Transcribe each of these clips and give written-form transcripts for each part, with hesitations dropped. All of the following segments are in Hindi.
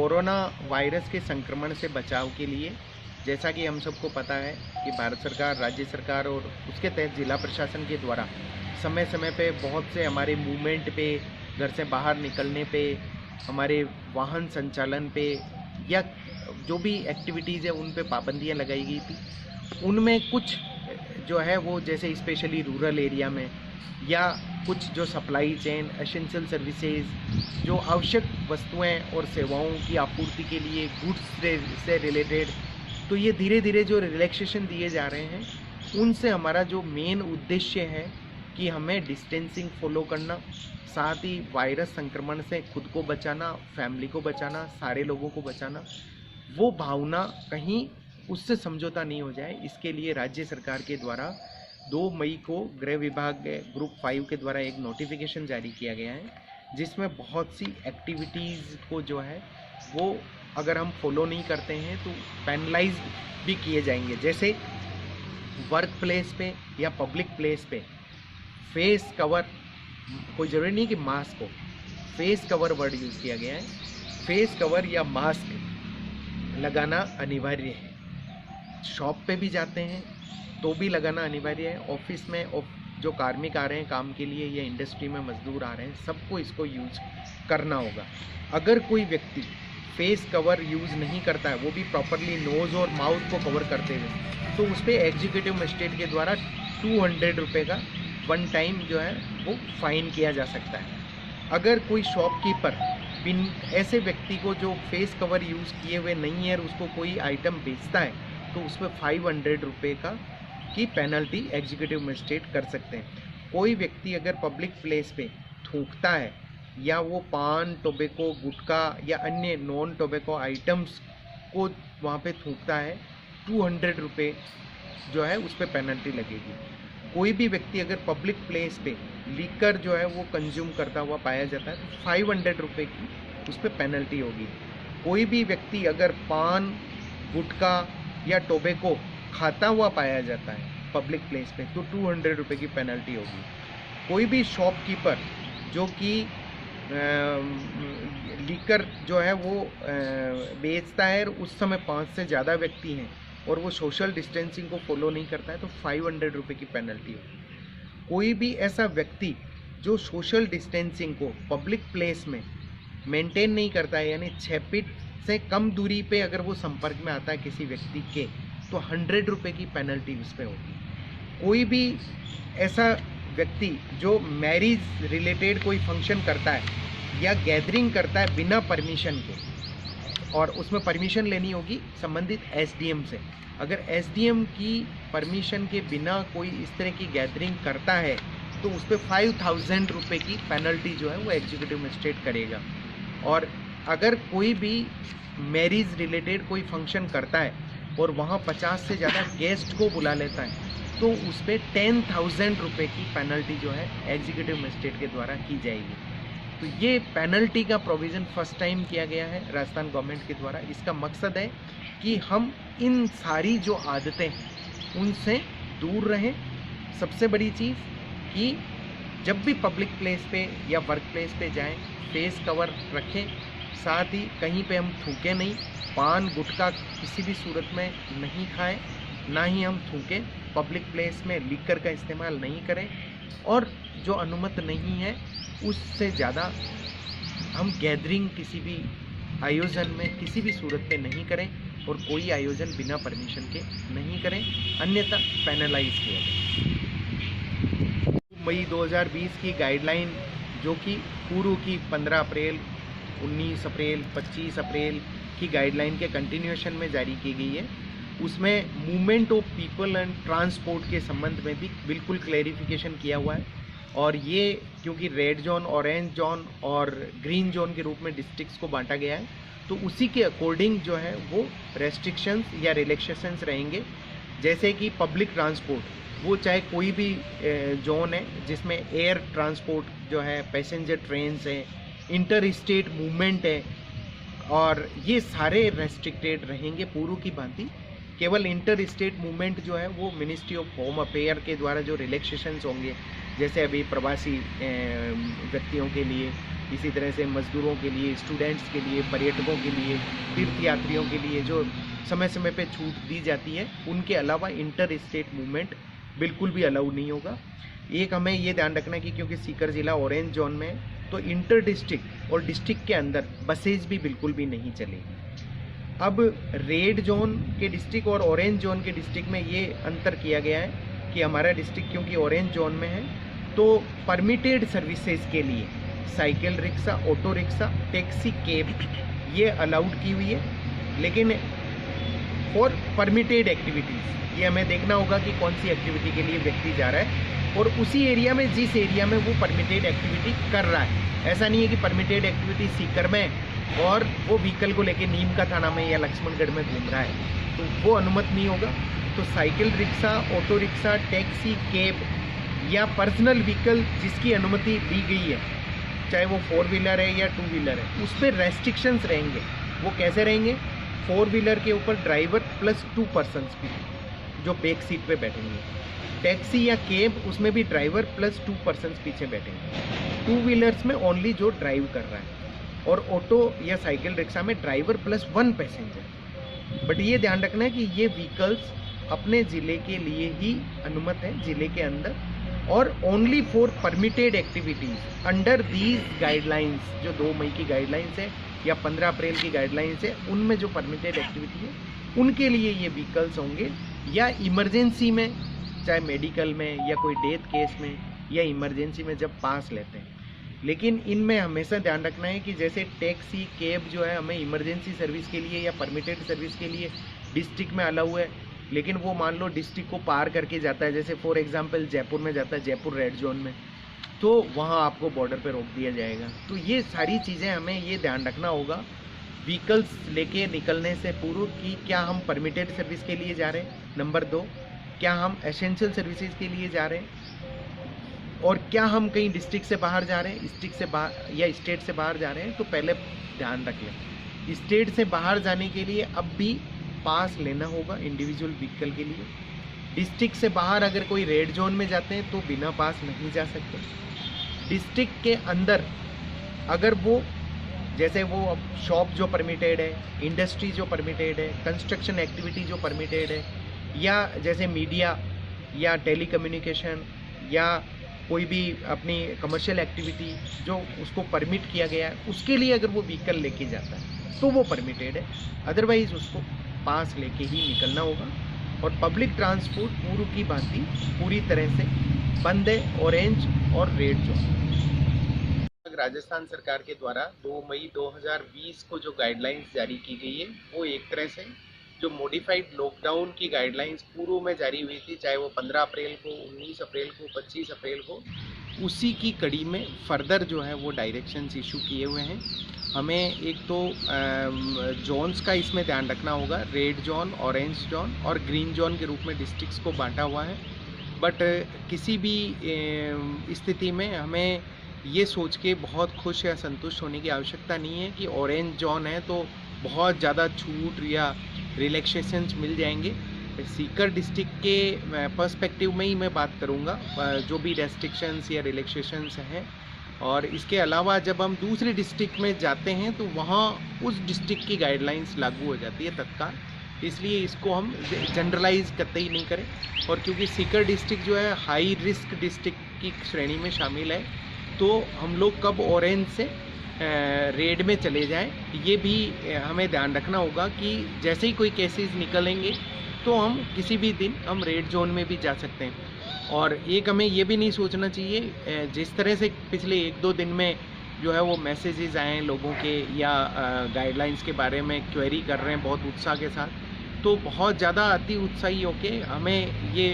कोरोना वायरस के संक्रमण से बचाव के लिए जैसा कि हम सबको पता है कि भारत सरकार, राज्य सरकार और उसके तहत जिला प्रशासन के द्वारा समय समय पे बहुत से हमारे मूवमेंट पे, घर से बाहर निकलने पे, हमारे वाहन संचालन पे या जो भी एक्टिविटीज़ है उन पे पाबंदियां लगाई गई थी। उनमें कुछ जो है वो जैसे स्पेशली रूरल एरिया में या कुछ जो सप्लाई चेन, एसेंशियल सर्विसेज, जो आवश्यक वस्तुएं और सेवाओं की आपूर्ति के लिए गुड्स से रिलेटेड, तो ये धीरे धीरे जो रिलैक्सेशन दिए जा रहे हैं उनसे हमारा जो मेन उद्देश्य है कि हमें डिस्टेंसिंग फॉलो करना, साथ ही वायरस संक्रमण से खुद को बचाना, फैमिली को बचाना, सारे लोगों को बचाना, वो भावना कहीं उससे समझौता नहीं हो जाए, इसके लिए राज्य सरकार के द्वारा 2 मई को गृह विभाग ग्रुप 5 के द्वारा एक नोटिफिकेशन जारी किया गया है, जिसमें बहुत सी एक्टिविटीज़ को जो है वो अगर हम फॉलो नहीं करते हैं तो पेनलाइज भी किए जाएंगे। जैसे वर्क प्लेस पे या पब्लिक प्लेस पे फेस कवर, कोई ज़रूरी नहीं कि मास्क हो, फेस कवर वर्ड यूज़ किया गया है, फेस कवर या मास्क लगाना अनिवार्य है। शॉप पे भी जाते हैं तो भी लगाना अनिवार्य है। ऑफिस में जो कार्मिक आ रहे हैं काम के लिए या इंडस्ट्री में मजदूर आ रहे हैं, सबको इसको यूज करना होगा। अगर कोई व्यक्ति फेस कवर यूज़ नहीं करता है, वो भी प्रॉपरली नोज़ और माउथ को कवर करते हुए, तो उस पर एग्जीक्यूटिव मजिस्ट्रेट के द्वारा 200 रुपये का वन टाइम जो है वो फाइन किया जा सकता है। अगर कोई शॉपकीपर बिन ऐसे व्यक्ति को जो फेस कवर यूज़ किए हुए नहीं है और उसको कोई आइटम बेचता है तो उस पर 500 रुपये की पेनल्टी एग्जीक्यूटिव मजिस्ट्रेट कर सकते हैं। कोई व्यक्ति अगर पब्लिक प्लेस पे थूकता है या वो पान, टोबैको, गुटखा या अन्य नॉन टोबैको आइटम्स को वहाँ पे थूकता है, 200 रुपये जो है उस पर पेनल्टी लगेगी। कोई भी व्यक्ति अगर पब्लिक प्लेस पे लीकर जो है वो कंज्यूम करता हुआ पाया जाता है तो 500 रुपये की उस पर पेनल्टी होगी। कोई भी व्यक्ति अगर पान, गुटखा या टोबैको खाता हुआ पाया जाता है पब्लिक प्लेस पे तो 200 रुपये की पेनल्टी होगी। कोई भी शॉपकीपर जो कि लीकर जो है वो बेचता है और उस समय 5 से ज़्यादा व्यक्ति हैं और वो सोशल डिस्टेंसिंग को फॉलो नहीं करता है तो 500 रुपये की पेनल्टी होगी। कोई भी ऐसा व्यक्ति जो सोशल डिस्टेंसिंग को पब्लिक प्लेस में मेंटेन नहीं करता है, यानी 6 फीट से कम दूरी पे अगर वो संपर्क में आता है किसी व्यक्ति के, तो 100 रुपये की पेनल्टी उस पर होगी। कोई भी ऐसा व्यक्ति जो मैरिज रिलेटेड कोई फंक्शन करता है या गैदरिंग करता है बिना परमिशन के, और उसमें परमिशन लेनी होगी संबंधित एसडीएम से, अगर एसडीएम की परमिशन के बिना कोई इस तरह की गैदरिंग करता है तो उस पर 5000 रुपये की पेनल्टी जो है वो एग्जीक्यूटिव मजिस्ट्रेट करेगा। और अगर कोई भी मैरिज रिलेटेड कोई फंक्शन करता है और वहाँ 50 से ज़्यादा गेस्ट को बुला लेता है तो उस पर 10,000 रुपये की पेनल्टी जो है एग्जीक्यूटिव मजिस्ट्रेट के द्वारा की जाएगी। तो ये पेनल्टी का प्रोविज़न फर्स्ट टाइम किया गया है राजस्थान गवर्नमेंट के द्वारा। इसका मकसद है कि हम इन सारी जो आदतें हैं उनसे दूर रहें। सबसे बड़ी चीज़ कि जब भी पब्लिक प्लेस पे या वर्क प्लेस पे जाएं फेस कवर रखें, साथ ही कहीं पे हम थूकें नहीं, पान, गुटखा किसी भी सूरत में नहीं खाएं, ना ही हम थूकें, पब्लिक प्लेस में लीकर का इस्तेमाल नहीं करें, और जो अनुमत नहीं है उससे ज़्यादा हम गैदरिंग किसी भी आयोजन में किसी भी सूरत पे नहीं करें और कोई आयोजन बिना परमिशन के नहीं करें, अन्यथा पेनलाइज किया जाए। मई 2020 की गाइडलाइन जो कि पूर्व की 15 अप्रैल, 19 अप्रैल, 25 अप्रैल की गाइडलाइन के कंटिन्यूएशन में जारी की गई है, उसमें movement of people and transport के संबंध में भी बिल्कुल क्लैरिफिकेशन किया हुआ है। और ये क्योंकि रेड जोन, ऑरेंज जोन और ग्रीन जोन के रूप में डिस्ट्रिक्ट्स को बांटा गया है, तो उसी के अकॉर्डिंग जो है वो रेस्ट्रिक्शंस या रिलैक्सेशंस रहेंगे। जैसे कि पब्लिक ट्रांसपोर्ट, वो चाहे कोई भी जोन है जिसमें एयर ट्रांसपोर्ट जो है, पैसेंजर ट्रेन्स है, इंटर स्टेट मूवमेंट है, और ये सारे रेस्ट्रिक्टेड रहेंगे पूर्व की भांति। केवल इंटर स्टेट मूवमेंट जो है वो मिनिस्ट्री ऑफ होम अफेयर के द्वारा जो रिलैक्सेशंस होंगे, जैसे अभी प्रवासी व्यक्तियों के लिए इसी तरह से मज़दूरों के लिए, स्टूडेंट्स के लिए, पर्यटकों के लिए, तीर्थ यात्रियों के लिए जो समय समय पे छूट दी जाती है, उनके अलावा इंटर स्टेट मूवमेंट बिल्कुल भी अलाउ नहीं होगा। एक हमें ये ध्यान रखना है कि क्योंकि सीकर ज़िला ऑरेंज जोन में है, तो इंटर डिस्ट्रिक्ट और डिस्ट्रिक्ट के अंदर बसेज भी बिल्कुल भी नहीं चलेगी। अब रेड जोन के डिस्ट्रिक्ट और ऑरेंज जोन के डिस्ट्रिक्ट में ये अंतर किया गया है कि हमारा डिस्ट्रिक्ट क्योंकि ऑरेंज जोन में है, तो परमिटेड सर्विसेज के लिए cycle rickshaw, auto rickshaw, taxi, cab ये अलाउड की हुई है। लेकिन फॉर परमिटेड एक्टिविटीज़ ये हमें देखना होगा कि कौन सी एक्टिविटी के लिए व्यक्ति जा रहा है और उसी एरिया में, जिस एरिया में वो परमिटेड एक्टिविटी कर रहा है। ऐसा नहीं है कि परमिटेड एक्टिविटी सीकर में और वो व्हीकल को लेके नीम का थाना में या लक्ष्मणगढ़ में घूम रहा है, तो वो अनुमति नहीं होगा। तो cycle rickshaw, auto rickshaw, taxi, cab या पर्सनल व्हीकल जिसकी अनुमति दी गई है, चाहे वो 4 व्हीलर है या 2 व्हीलर है, उस पर रेस्ट्रिक्शंस रहेंगे। वो कैसे रहेंगे? 4 व्हीलर के ऊपर ड्राइवर प्लस 2 पर्सन्स भी जो बैक सीट पे बैठेंगे। टैक्सी या कैब उसमें भी ड्राइवर प्लस 2 पर्सन्स पीछे बैठेंगे। 2 व्हीलर्स में ओनली जो ड्राइव कर रहा है, और ऑटो या साइकिल रिक्शा में ड्राइवर प्लस 1 पैसेंजर। बट ये ध्यान रखना है कि ये व्हीकल्स अपने ज़िले के लिए ही अनुमत है, ज़िले के अंदर, और only for permitted activities under these guidelines. जो 2 मई की गाइडलाइंस है या 15 अप्रैल की गाइडलाइंस है, उनमें जो परमिटेड एक्टिविटी है उनके लिए ये व्हीकल्स होंगे। या इमरजेंसी में, चाहे मेडिकल में या कोई डेथ केस में या इमरजेंसी में जब पास लेते हैं। लेकिन इनमें हमेशा ध्यान रखना है कि जैसे टैक्सी, कैब जो है हमें इमरजेंसी सर्विस के लिए या परमिटेड सर्विस के लिए डिस्ट्रिक्ट में अलाउ है, लेकिन वो मान लो डिस्ट्रिक्ट को पार करके जाता है, जैसे फॉर एग्जांपल जयपुर में जाता है, जयपुर रेड जोन में, तो वहाँ आपको बॉर्डर पे रोक दिया जाएगा। तो ये सारी चीज़ें हमें ये ध्यान रखना होगा व्हीकल्स लेके निकलने से पूर्व कि क्या हम परमिटेड सर्विस के लिए जा रहे हैं, नंबर 2 क्या हम एसेंशियल सर्विसेज के लिए जा रहे हैं, और क्या हम कहीं डिस्ट्रिक्ट से बाहर जा रहे हैं, डिस्ट्रिक्ट से बाहर या स्टेट से बाहर जा रहे हैं। तो पहले ध्यान रख लें, स्टेट से बाहर जाने के लिए अब भी पास लेना होगा इंडिविजुअल व्हीकल के लिए। डिस्ट्रिक्ट से बाहर अगर कोई रेड जोन में जाते हैं तो बिना पास नहीं जा सकते। डिस्ट्रिक्ट के अंदर अगर वो, जैसे वो शॉप जो परमिटेड है, इंडस्ट्री जो परमिटेड है, कंस्ट्रक्शन एक्टिविटी जो परमिटेड है, या जैसे मीडिया या टेलीकम्युनिकेशन या कोई भी अपनी कमर्शियल एक्टिविटी जो उसको परमिट किया गया है, उसके लिए अगर वो व्हीकल लेके जाता है तो वो परमिटेड है। अदरवाइज उसको पास लेके ही निकलना होगा। और पब्लिक ट्रांसपोर्ट पूर्व की भांति पूरी तरह से बंद है ऑरेंज और रेड जोन। राजस्थान सरकार के द्वारा 2 मई 2020 को जो गाइडलाइंस जारी की गई है, वो एक तरह से जो मॉडिफाइड लॉकडाउन की गाइडलाइंस पूर्व में जारी हुई थी, चाहे वो 15 अप्रैल को, 19 अप्रैल को, 25 अप्रैल को, उसी की कड़ी में फर्दर जो है वो डायरेक्शंस इशू किए हुए हैं। हमें एक तो जोन्स का इसमें ध्यान रखना होगा, रेड जोन, ऑरेंज जोन और ग्रीन जोन के रूप में डिस्ट्रिक्ट्स को बांटा हुआ है। बट किसी भी स्थिति में हमें ये सोच के बहुत खुश या संतुष्ट होने की आवश्यकता नहीं है कि ऑरेंज जोन है तो बहुत ज़्यादा छूट या रिलैक्सेशंस मिल जाएंगे। सीकर डिस्ट्रिक्ट के पर्सपेक्टिव में ही मैं बात करूँगा, जो भी रेस्ट्रिक्शंस या रिलैक्सेशंस हैं। और इसके अलावा जब हम दूसरे डिस्ट्रिक्ट में जाते हैं तो वहाँ उस डिस्ट्रिक्ट की गाइडलाइंस लागू हो जाती है तत्काल, इसलिए इसको हम जनरलाइज कतई नहीं करें। और क्योंकि सीकर डिस्ट्रिक्ट जो है हाई रिस्क डिस्ट्रिक्ट की श्रेणी में शामिल है, तो हम लोग कब ऑरेंज से रेड में चले जाएं ये भी हमें ध्यान रखना होगा कि जैसे ही कोई केसेस निकलेंगे तो हम किसी भी दिन हम रेड जोन में भी जा सकते हैं। और एक हमें ये भी नहीं सोचना चाहिए, जिस तरह से पिछले 1-2 दिन में जो है वो मैसेजेस आए हैं लोगों के या गाइडलाइंस के बारे में क्वेरी कर रहे हैं बहुत उत्साह के साथ, तो बहुत ज़्यादा अति उत्साही होके हमें ये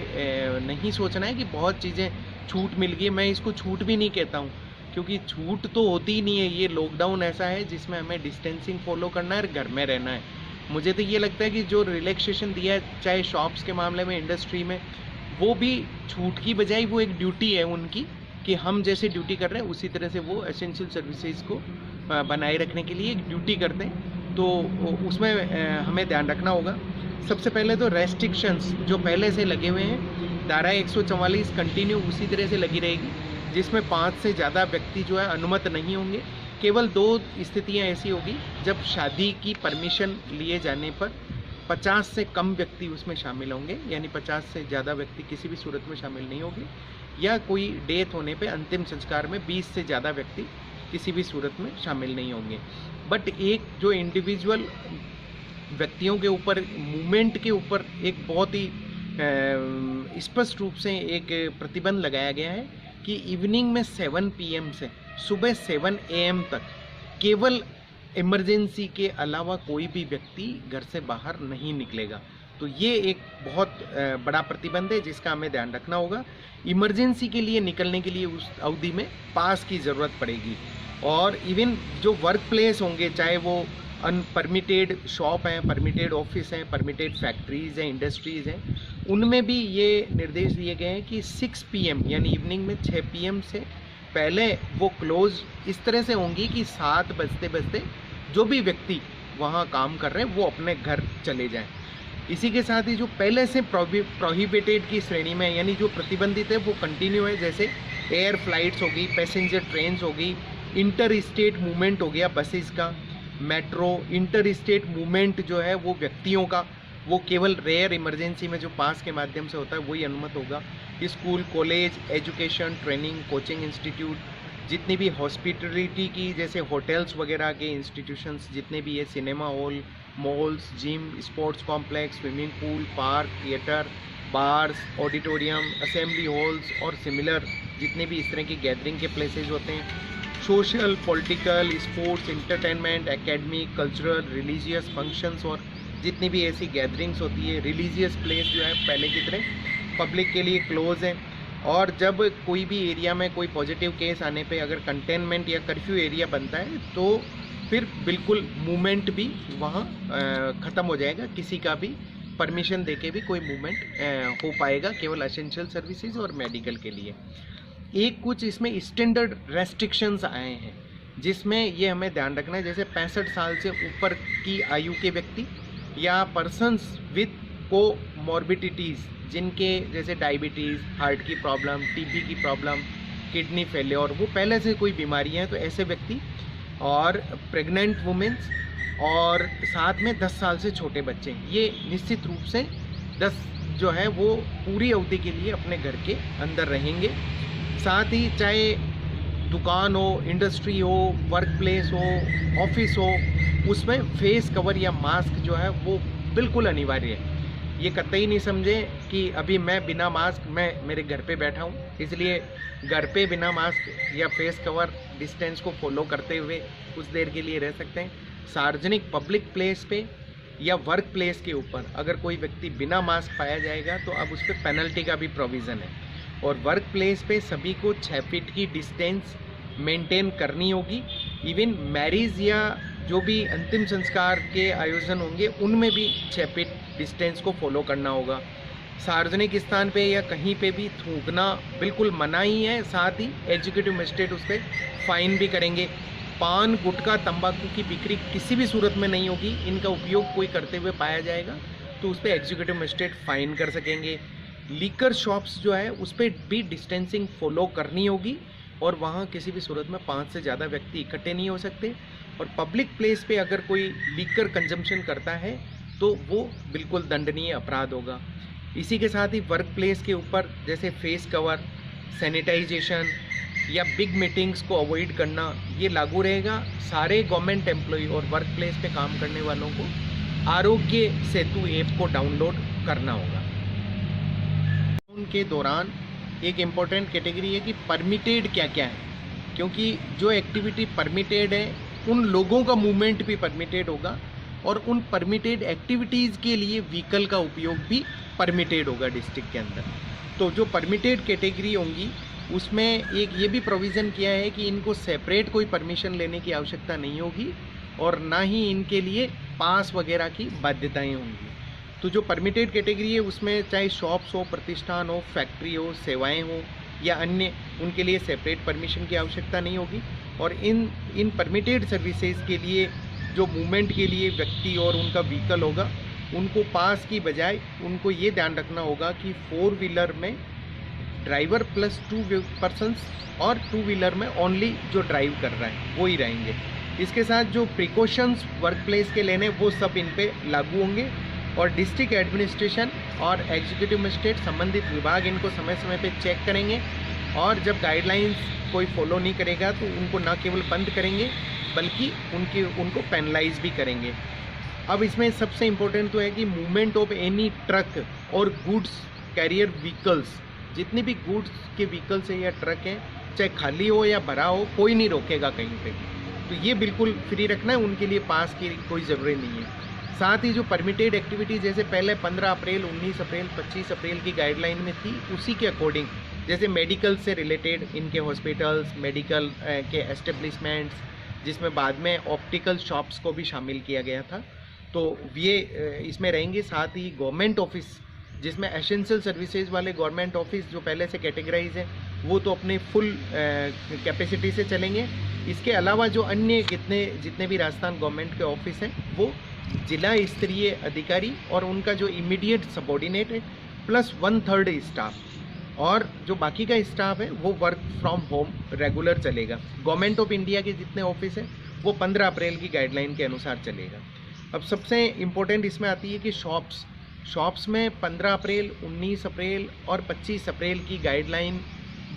नहीं सोचना है कि बहुत चीज़ें छूट मिल गई। मैं इसको छूट भी नहीं कहता हूँ, क्योंकि छूट तो होती ही नहीं है। ये लॉकडाउन ऐसा है जिसमें हमें डिस्टेंसिंग फॉलो करना है और घर में रहना है। मुझे तो ये लगता है कि जो रिलैक्सेशन दिया है, चाहे शॉप्स के मामले में, इंडस्ट्री में, वो भी छूट की बजाय वो एक ड्यूटी है उनकी कि हम जैसे ड्यूटी कर रहे हैं उसी तरह से वो एसेंशियल सर्विसेज को बनाए रखने के लिए एक ड्यूटी करते हैं। तो उसमें हमें ध्यान रखना होगा। सबसे पहले तो रेस्ट्रिक्शंस जो पहले से लगे हुए हैं, धारा 144 कंटिन्यू उसी तरह से लगी रहेगी, जिसमें 5 से ज़्यादा व्यक्ति जो है अनुमत नहीं होंगे। केवल 2 स्थितियां ऐसी होगी जब शादी की परमिशन लिए जाने पर 50 से कम व्यक्ति उसमें शामिल होंगे, यानी 50 से ज़्यादा व्यक्ति किसी भी सूरत में शामिल नहीं होंगे, या कोई डेथ होने पे अंतिम संस्कार में 20 से ज़्यादा व्यक्ति किसी भी सूरत में शामिल नहीं होंगे। बट एक जो इंडिविजुअल व्यक्तियों के ऊपर, मूवमेंट के ऊपर एक बहुत ही स्पष्ट रूप से एक प्रतिबंध लगाया गया है कि इवनिंग में 7 PM से सुबह 7 AM तक केवल इमरजेंसी के अलावा कोई भी व्यक्ति घर से बाहर नहीं निकलेगा। तो ये एक बहुत बड़ा प्रतिबंध है जिसका हमें ध्यान रखना होगा। इमरजेंसी के लिए निकलने के लिए उस अवधि में पास की ज़रूरत पड़ेगी। और इवन जो वर्क प्लेस होंगे, चाहे वो अनपरमिटेड शॉप हैं, परमिटेड ऑफिस हैं, परमिटेड फैक्ट्रीज़ हैं, इंडस्ट्रीज़ हैं, उनमें भी ये निर्देश दिए गए हैं कि 6 PM यानी इवनिंग में 6 PM से पहले वो क्लोज इस तरह से होंगी कि 7 बजते बजते जो भी व्यक्ति वहाँ काम कर रहे हैं वो अपने घर चले जाएं। इसी के साथ ही जो पहले से प्रोहिबिटेड की श्रेणी में, यानी जो प्रतिबंधित है, वो कंटिन्यू है। जैसे एयर फ्लाइट्स होगी, पैसेंजर ट्रेन्स होगी, इंटर स्टेट मूवमेंट हो गया बसेस का, मेट्रो, इंटर स्टेट मूवमेंट जो है वो व्यक्तियों का, वो केवल रेयर इमरजेंसी में जो पास के माध्यम से होता है वही अनुमत होगा। School, college, education, training, coaching institute, जितनी भी हॉस्पिटलिटी की जैसे होटल्स वगैरह के इंस्टीट्यूशंस जितने भी है, cinema hall, malls, gym, sports complex, swimming pool, park, theatre, bars, auditorium, assembly halls और सिमिलर जितने भी इस तरह की गैदरिंग के प्लेसेस होते हैं, social, political, sports, entertainment, academic, cultural, religious functions और जितनी भी ऐसी गैदरिंग्स होती है, रिलीजियस प्लेस जो है पहले की तरह पब्लिक के लिए क्लोज है। और जब कोई भी एरिया में कोई पॉजिटिव केस आने पे अगर कंटेनमेंट या कर्फ्यू एरिया बनता है तो फिर बिल्कुल मूवमेंट भी वहाँ ख़त्म हो जाएगा। किसी का भी परमिशन देके भी कोई मूवमेंट हो पाएगा, केवल एसेंशियल सर्विसेज और मेडिकल के लिए। एक कुछ इसमें स्टैंडर्ड रेस्ट्रिक्शंस आए हैं जिसमें ये हमें ध्यान रखना है, जैसे 65 साल से ऊपर की आयु के व्यक्ति या पर्सन्स विथ कोमॉर्बिडिटीज़, जिनके जैसे डायबिटीज़, हार्ट की प्रॉब्लम, टीबी की प्रॉब्लम, किडनी फेलियर, वो पहले से कोई बीमारियां हैं तो ऐसे व्यक्ति, और प्रेग्नेंट वुमेन्स, और साथ में 10 साल से छोटे बच्चे, ये निश्चित रूप से 10 जो है वो पूरी अवधि के लिए अपने घर के अंदर रहेंगे। साथ ही चाहे दुकान हो, इंडस्ट्री हो, वर्क प्लेस हो, ऑफिस हो, उसमें फेस कवर या मास्क जो है वो बिल्कुल अनिवार्य है। ये कतई नहीं समझे कि अभी मैं बिना मास्क, मैं मेरे घर पे बैठा हूँ इसलिए घर पे बिना मास्क या फेस कवर डिस्टेंस को फॉलो करते हुए कुछ देर के लिए रह सकते हैं। सार्वजनिक पब्लिक प्लेस पे या वर्क प्लेस के ऊपर अगर कोई व्यक्ति बिना मास्क पाया जाएगा तो अब उस पर पेनल्टी का भी प्रोविज़न है। और वर्क प्लेस पे सभी को 6 फीट की डिस्टेंस मेंटेन करनी होगी। इवन मैरिज या जो भी अंतिम संस्कार के आयोजन होंगे उनमें भी 6 फीट डिस्टेंस को फॉलो करना होगा। सार्वजनिक स्थान पे या कहीं पे भी थूकना बिल्कुल मना ही है। साथ ही एग्जीक्यूटिव मजिस्ट्रेट उस पर फाइन भी करेंगे। पान, गुटखा, तंबाकू की बिक्री किसी भी सूरत में नहीं होगी। इनका उपयोग कोई करते हुए पाया जाएगा तो उस पर एग्जीक्यूटिव मजिस्ट्रेट फाइन कर सकेंगे। लीकर शॉप्स जो है उस पर भी डिस्टेंसिंग फॉलो करनी होगी और वहाँ किसी भी सूरत में 5 से ज़्यादा व्यक्ति इकट्ठे नहीं हो सकते। और पब्लिक प्लेस पे अगर कोई लीकर कंजम्पशन करता है तो वो बिल्कुल दंडनीय अपराध होगा। इसी के साथ ही वर्क प्लेस के ऊपर जैसे फेस कवर, सैनिटाइजेशन या बिग मीटिंग्स को अवॉइड करना ये लागू रहेगा। सारे गवर्नमेंट एम्प्लॉय और वर्क प्लेस पे काम करने वालों को आरोग्य सेतु ऐप को डाउनलोड करना होगा। उनके दौरान एक इम्पॉर्टेंट कैटेगरी है कि परमिटेड क्या क्या है, क्योंकि जो एक्टिविटी परमिटेड है उन लोगों का मूवमेंट भी परमिटेड होगा और उन परमिटेड एक्टिविटीज़ के लिए व्हीकल का उपयोग भी परमिटेड होगा डिस्ट्रिक्ट के अंदर। तो जो परमिटेड कैटेगरी होंगी उसमें एक ये भी प्रोविज़न किया है कि इनको सेपरेट कोई परमिशन लेने की आवश्यकता नहीं होगी और ना ही इनके लिए पास वगैरह की बाध्यताएं होंगी। तो जो परमिटेड कैटेगरी है उसमें चाहे शॉप्स हो, प्रतिष्ठान हो, फैक्ट्री हो, सेवाएं हो या अन्य, उनके लिए सेपरेट परमिशन की आवश्यकता नहीं होगी। और इन परमिटेड सर्विसेज के लिए जो मूवमेंट के लिए व्यक्ति और उनका व्हीकल होगा उनको पास की बजाय उनको ये ध्यान रखना होगा कि 4 व्हीलर में ड्राइवर प्लस 2 पर्सन्स और 2 व्हीलर में ओनली जो ड्राइव कर रहा है वो ही रहेंगे। इसके साथ जो प्रिकॉशंस वर्क प्लेस के लेने वो सब इन पे लागू होंगे और डिस्ट्रिक्ट एडमिनिस्ट्रेशन और एग्जीक्यूटिव मजिस्ट्रेट संबंधित विभाग इनको समय समय पे चेक करेंगे और जब गाइडलाइंस कोई फॉलो नहीं करेगा तो उनको न केवल बंद करेंगे बल्कि उनको पेनलाइज भी करेंगे। अब इसमें सबसे इम्पोर्टेंट तो है कि मूवमेंट ऑफ एनी ट्रक और गुड्स कैरियर व्हीकल्स, जितने भी गुड्स के व्हीकल्स है या ट्रक हैं, चाहे खाली हो या भरा हो, कोई नहीं रोकेगा कहीं पे। तो ये बिल्कुल फ्री रखना है, उनके लिए पास की कोई ज़रूरत नहीं है। साथ ही जो परमिटेड एक्टिविटी जैसे पहले 15 अप्रैल, 19 अप्रैल, 25 अप्रैल की गाइडलाइन में थी, उसी के अकॉर्डिंग जैसे मेडिकल से रिलेटेड इनके हॉस्पिटल्स, मेडिकल के एस्टेब्लिशमेंट्स, जिसमें बाद में ऑप्टिकल शॉप्स को भी शामिल किया गया था, तो ये इसमें रहेंगे। साथ ही गवर्नमेंट ऑफिस, जिसमें एसेंशियल सर्विसेज वाले गवर्नमेंट ऑफिस जो पहले से कैटेगराइज है वो तो अपने फुल कैपेसिटी से चलेंगे। इसके अलावा जो अन्य जितने भी राजस्थान गवर्नमेंट के ऑफिस हैं वो जिला स्तरीय अधिकारी और उनका जो इमीडिएट सबॉर्डिनेट है प्लस 1/3 स्टाफ, और जो बाकी का स्टाफ है वो वर्क फ्रॉम होम रेगुलर चलेगा। गवर्नमेंट ऑफ इंडिया के जितने ऑफिस हैं वो 15 अप्रैल की गाइडलाइन के अनुसार चलेगा। अब सबसे इम्पोर्टेंट इसमें आती है कि शॉप्स में 15 अप्रैल, 19 अप्रैल और 25 अप्रैल की गाइडलाइन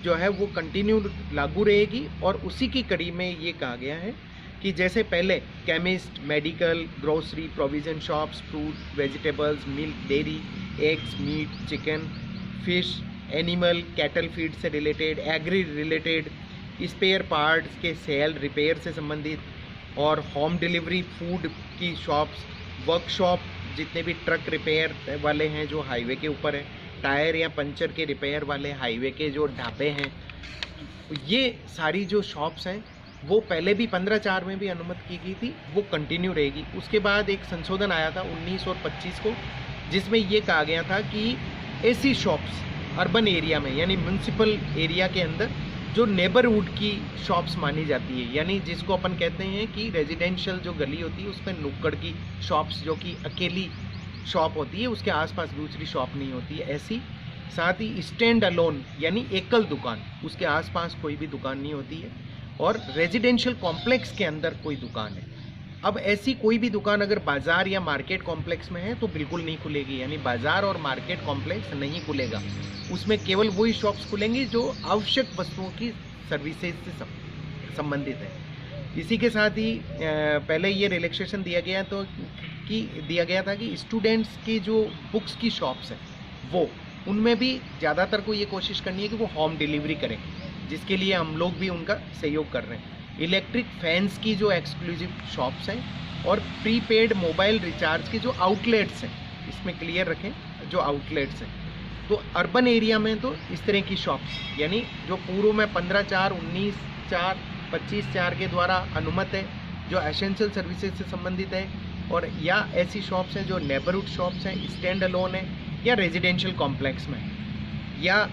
जो है वो कंटिन्यू लागू रहेगी। और उसी की कड़ी में ये कहा गया है कि जैसे पहले chemist, medical, grocery, provision shops, fruit, vegetables, milk, dairy, eggs, meat, chicken, fish, animal, cattle feed से related, agri related, spare parts के सेल, रिपेयर से संबंधित, और होम डिलीवरी फूड की शॉप्स, वर्कशॉप, जितने भी ट्रक रिपेयर वाले हैं जो हाईवे के ऊपर है, टायर या पंचर के रिपेयर वाले हाईवे के जो ढाबे हैं, ये सारी जो शॉप्स हैं वो पहले भी 15/4 में भी अनुमति की गई थी, वो कंटिन्यू रहेगी। उसके बाद एक संशोधन आया था 19 और 25 को, जिसमें ये कहा गया था कि ऐसी शॉप्स अर्बन एरिया में यानी म्यूनसिपल एरिया के अंदर जो नेबरहुड की शॉप्स मानी जाती है, यानी जिसको अपन कहते हैं कि रेजिडेंशियल जो गली होती है उसमें नुक्कड़ की शॉप्स जो कि अकेली शॉप होती है, उसके आसपास दूसरी शॉप नहीं होती है, ऐसी। साथ ही स्टैंड अलोन यानी एकल दुकान, उसके आसपास कोई भी दुकान नहीं होती है, और रेजिडेंशियल कॉम्प्लेक्स के अंदर कोई दुकान है। अब ऐसी कोई भी दुकान अगर बाज़ार या मार्केट कॉम्प्लेक्स में है तो बिल्कुल नहीं खुलेगी, यानी बाज़ार और मार्केट कॉम्प्लेक्स नहीं खुलेगा। उसमें केवल वही शॉप्स खुलेंगी जो आवश्यक वस्तुओं की सर्विसेज से संबंधित है। इसी के साथ ही पहले ये रिलैक्सेशन दिया गया था कि स्टूडेंट्स की जो बुक्स की शॉप्स हैं वो, उनमें भी ज़्यादातर को ये कोशिश करनी है कि वो होम डिलीवरी करें, जिसके लिए हम लोग भी उनका सहयोग कर रहे हैं। इलेक्ट्रिक फैंस की जो एक्सक्लूसिव शॉप्स हैं और प्रीपेड मोबाइल रिचार्ज के जो आउटलेट्स हैं, इसमें क्लियर रखें जो आउटलेट्स हैं। तो अर्बन एरिया में तो इस तरह की शॉप्स, यानी जो पूर्व में 15/4, 19/4, 25/4 के द्वारा अनुमत है, जो एसेंशियल सर्विसेज से संबंधित है, और या ऐसी शॉप्स हैं जो नेबरहुड शॉप्स हैं, स्टैंड अलोन है, या रेजिडेंशियल कॉम्प्लेक्स में, या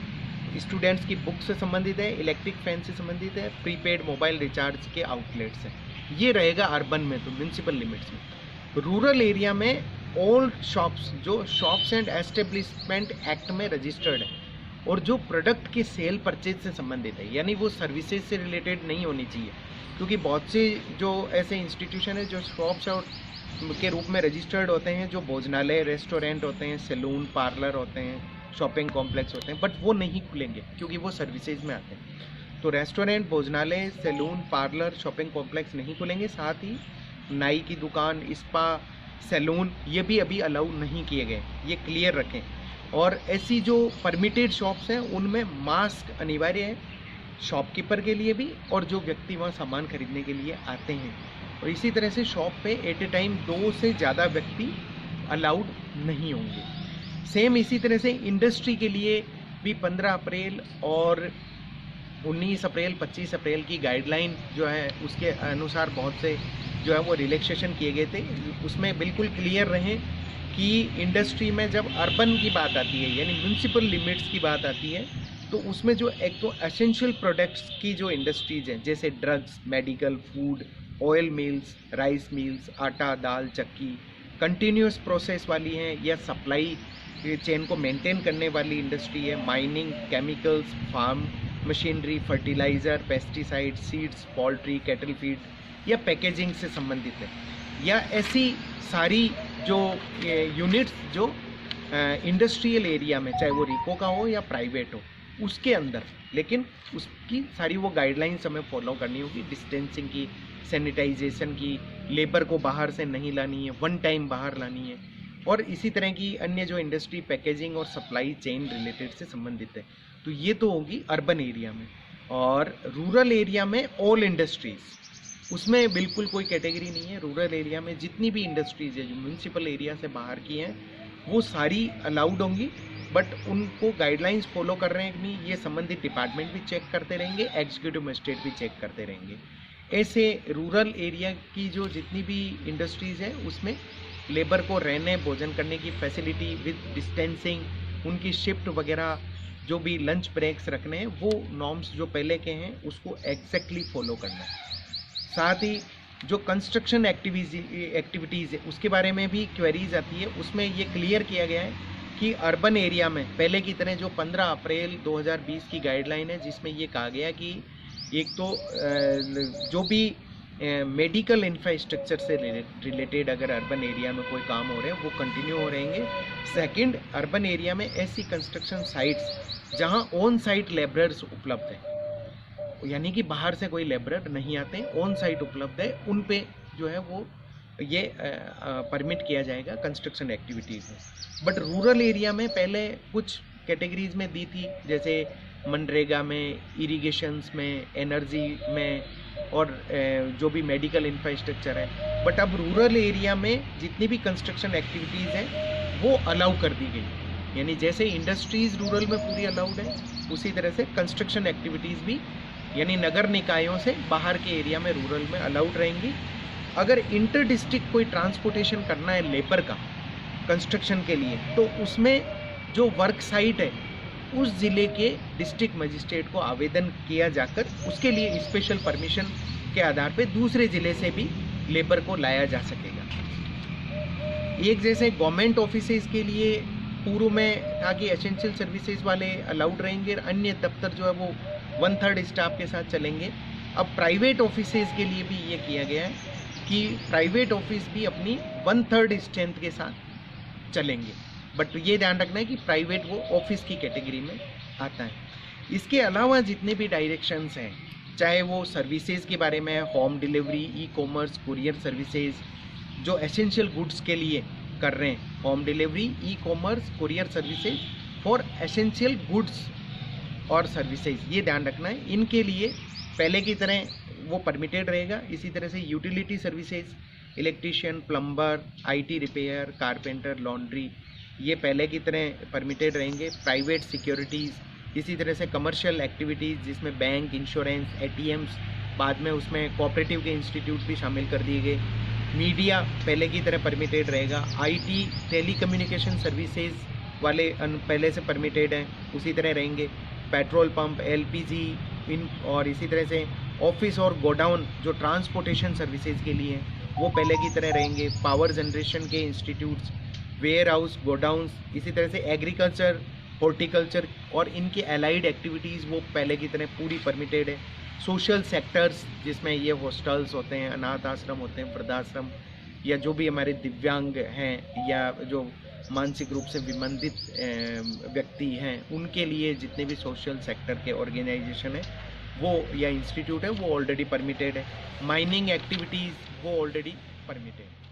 स्टूडेंट्स की बुक से संबंधित है, इलेक्ट्रिक फैन से संबंधित है, प्रीपेड मोबाइल रिचार्ज के आउटलेट्स हैं। ये रहेगा अर्बन में, तो म्यूनसिपल लिमिट्स में। रूरल एरिया में ऑल शॉप्स जो शॉप्स एंड एस्टेब्लिशमेंट एक्ट में रजिस्टर्ड है और जो प्रोडक्ट के सेल परचेज से संबंधित है, यानी वो सर्विसेज से रिलेटेड नहीं होनी चाहिए, क्योंकि बहुत से जो ऐसे इंस्टीट्यूशन है जो शॉप्स और के रूप में रजिस्टर्ड होते हैं, जो भोजनालय, रेस्टोरेंट होते हैं, सैलून, पार्लर होते हैं, शॉपिंग कॉम्प्लेक्स होते हैं, बट वो नहीं खुलेंगे क्योंकि वो सर्विसेज में आते हैं। तो रेस्टोरेंट, भोजनालय, सैलून, पार्लर, शॉपिंग कॉम्प्लेक्स नहीं खुलेंगे। साथ ही नाई की दुकान, स्पा, सैलून, ये भी अभी अलाउ नहीं किए गए, ये क्लियर रखें। और ऐसी जो परमिटेड शॉप्स हैं उनमें मास्क अनिवार्य है, शॉपकीपर के लिए भी और जो व्यक्ति वहाँ सामान खरीदने के लिए आते हैं। और इसी तरह से शॉप पे एट ए टाइम 2 से ज़्यादा व्यक्ति अलाउड नहीं होंगे। सेम इसी तरह से इंडस्ट्री के लिए भी 15 अप्रैल और 19 अप्रैल, 25 अप्रैल की गाइडलाइन जो है उसके अनुसार बहुत से जो है वो रिलैक्सेशन किए गए थे। उसमें बिल्कुल क्लियर रहें कि इंडस्ट्री में जब अर्बन की बात आती है, यानी म्यूनसिपल लिमिट्स की बात आती है, तो उसमें जो एक तो एसेंशियल प्रोडक्ट्स की जो इंडस्ट्रीज हैं, जैसे drugs, medical, food, oil mills, rice mills, आटा, दाल, चक्की, कंटिन्यूस प्रोसेस वाली हैं, या सप्लाई चेन को मेंटेन करने वाली इंडस्ट्री है, mining, chemicals, farm machinery, fertiliser, pesticide, seeds, poultry, cattle feed या पैकेजिंग से संबंधित है, या ऐसी सारी जो यूनिट्स जो इंडस्ट्रियल एरिया में, चाहे वो रिको का हो या प्राइवेट हो, उसके अंदर, लेकिन उसकी सारी वो गाइडलाइंस हमें फॉलो करनी होगी, डिस्टेंसिंग की, सैनिटाइजेशन की, लेबर को बाहर से नहीं लानी है, वन टाइम बाहर लानी है, और इसी तरह की अन्य जो इंडस्ट्री पैकेजिंग और सप्लाई चेन रिलेटेड से संबंधित है। तो ये तो होगी अर्बन एरिया में। और रूरल एरिया में ऑल इंडस्ट्रीज़, उसमें बिल्कुल कोई कैटेगरी नहीं है। रूरल एरिया में जितनी भी इंडस्ट्रीज़ है जो म्यूनसिपल एरिया से बाहर की हैं वो सारी अलाउड होंगी, बट उनको गाइडलाइंस फॉलो कर रहे हैं कि नहीं, ये संबंधित डिपार्टमेंट भी चेक करते रहेंगे, एग्जीक्यूटिव मजिस्ट्रेट भी चेक करते रहेंगे। ऐसे रूरल एरिया की जो जितनी भी इंडस्ट्रीज़ है उसमें लेबर को रहने भोजन करने की फैसिलिटी विद डिस्टेंसिंग, उनकी शिफ्ट वगैरह, जो भी लंच ब्रेक्स रखने हैं, वो नॉर्म्स जो पहले के हैं उसको एग्जैक्टली फॉलो करना है। साथ ही जो कंस्ट्रक्शन एक्टिविटीज़ है उसके बारे में भी क्वेरीज आती है, उसमें ये क्लियर किया गया है कि अर्बन एरिया में पहले की तरह जो 15 अप्रैल 2020 की गाइडलाइन है, जिसमें ये कहा गया कि एक तो जो भी मेडिकल इंफ्रास्ट्रक्चर से रिलेटेड अगर अर्बन एरिया में कोई काम हो रहे हैं वो कंटिन्यू हो रहेंगे। सेकंड, अर्बन एरिया में ऐसी कंस्ट्रक्शन साइट्स जहां ऑन साइट लेबरर्स उपलब्ध हैं, यानी कि बाहर से कोई लेबरर नहीं आते, ऑन साइट उपलब्ध है, उन पे जो है वो ये परमिट किया जाएगा कंस्ट्रक्शन एक्टिविटीज़ में। बट रूरल एरिया में पहले कुछ कैटेगरीज में दी थी, जैसे मनरेगा में, इरिगेशंस में, एनर्जी में, और जो भी मेडिकल इंफ्रास्ट्रक्चर है। बट अब रूरल एरिया में जितनी भी कंस्ट्रक्शन एक्टिविटीज़ हैं वो अलाउ कर दी गई, यानी जैसे इंडस्ट्रीज़ रूरल में पूरी अलाउड है, उसी तरह से कंस्ट्रक्शन एक्टिविटीज़ भी यानी नगर निकायों से बाहर के एरिया में रूरल में अलाउड रहेंगी। अगर इंटर डिस्ट्रिक्ट कोई ट्रांसपोर्टेशन करना है लेबर का कंस्ट्रक्शन के लिए, तो उसमें जो वर्क साइट है उस ज़िले के डिस्ट्रिक्ट मजिस्ट्रेट को आवेदन किया जाकर उसके लिए स्पेशल परमिशन के आधार पे दूसरे ज़िले से भी लेबर को लाया जा सकेगा। एक जैसे गवर्नमेंट ऑफिसेज के लिए पूर्व में था कि एसेंशियल सर्विसेज वाले अलाउड रहेंगे, अन्य दफ्तर जो है वो 1/3 स्टाफ के साथ चलेंगे। अब प्राइवेट ऑफिसेज के लिए भी ये किया गया है कि प्राइवेट ऑफिस भी अपनी 1/3 स्ट्रेंथ के साथ चलेंगे, बट ये ध्यान रखना है कि प्राइवेट वो ऑफिस की कैटेगरी में आता है। इसके अलावा जितने भी डायरेक्शंस हैं, चाहे वो सर्विसेज के बारे में, home delivery, e commerce, courier services, जो एसेंशियल गुड्स के लिए कर रहे हैं, home delivery, e commerce, courier services for essential goods और सर्विसेज, ये ध्यान रखना है। इनके लिए पहले की तरह वो परमिटेड रहेगा। इसी तरह से utility services, electrician, plumber, IT repair, carpenter, laundry, ये पहले की तरह परमिटेड रहेंगे। प्राइवेट सिक्योरिटीज़, इसी तरह से कमर्शियल एक्टिविटीज़ जिसमें बैंक, इंश्योरेंस, एटीएम्स, बाद में उसमें कोऑपरेटिव के इंस्टीट्यूट भी शामिल कर दिए गए। मीडिया पहले की तरह परमिटेड रहेगा। आईटी, टेलीकम्युनिकेशन सर्विसेज वाले पहले से परमिटेड हैं, उसी तरह रहेंगे। पेट्रोल पंप, एलपीजी, इन और इसी तरह से ऑफिस और गोडाउन जो ट्रांसपोर्टेशन सर्विसेज के लिए हैं वो पहले की तरह रहेंगे। पावर जनरेशन के इंस्टीट्यूट्स, वेयर हाउस, गोडाउंस, इसी तरह से एग्रीकल्चर, हॉर्टिकल्चर और इनकी एलाइड एक्टिविटीज़ वो पहले की तरह पूरी परमिटेड है। सोशल सेक्टर्स जिसमें ये हॉस्टल्स होते हैं, अनाथ आश्रम होते हैं, वृद्धाश्रम, या जो भी हमारे दिव्यांग हैं या जो मानसिक रूप से विमंदित व्यक्ति हैं, उनके लिए जितने भी सोशल सेक्टर के ऑर्गेनाइजेशन है वो या इंस्टीट्यूट है वो ऑलरेडी परमिटेड है। माइनिंग एक्टिविटीज़ वो ऑलरेडी परमिटेड है।